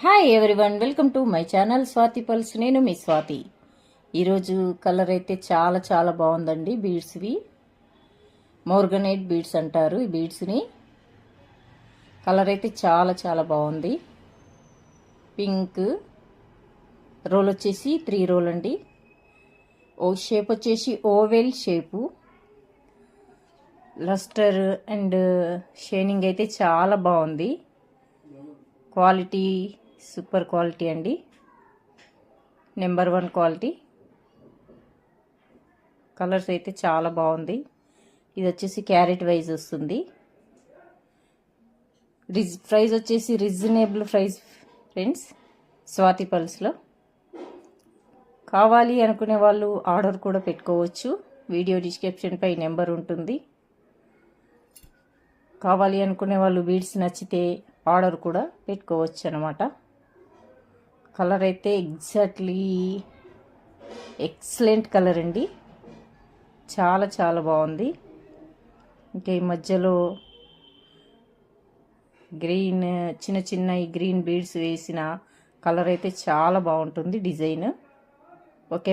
Hi everyone, welcome to my channel Swathi pulse. నేను మీ స్వాతి. ఈరోజు colour అయితే చాలా చాలా బాగుందండి. బీడ్స్వి మోర్గనైట్ బీడ్స్ అంటారు ఈ బీడ్స్ని. కలర్ అయితే చాలా చాలా బాగుంది. పింక్ రోల్ వచ్చేసి 3 రోల్ అండి. షేప్ వచ్చేసి oval shape. Lustre and shining అయితే చాలా బాగుంది. క్వాలిటీ సూపర్ క్వాలిటీ అండి, నెంబర్ 1 క్వాలిటీ. కలర్స్ అయితే చాలా బాగుంది. ఇది వచ్చేసి క్యారెట్ వైజ్ వస్తుంది. ప్రైస్ వచ్చేసి రీజనబుల్ ప్రైస్ ఫ్రెండ్స్, స్వాతి పల్స్లో. కావాలి అనుకునే వాళ్ళు ఆర్డర్ కూడా పెట్టుకోవచ్చు. వీడియో డిస్క్రిప్షన్పై నెంబర్ ఉంటుంది. కావాలి అనుకునే వాళ్ళు బీడ్స్ నచ్చితే ఆర్డర్ కూడా పెట్టుకోవచ్చు అన్నమాట. కలర్ అయితే ఎగ్జాక్ట్లీ ఎక్సలెంట్ కలర్ అండి, చాలా చాలా బాగుంది. ఇంకా ఈ మధ్యలో గ్రీన్ చిన్న చిన్న ఈ గ్రీన్ బీడ్స్ వేసిన కలర్ అయితే చాలా బాగుంటుంది డిజైన్. ఓకే.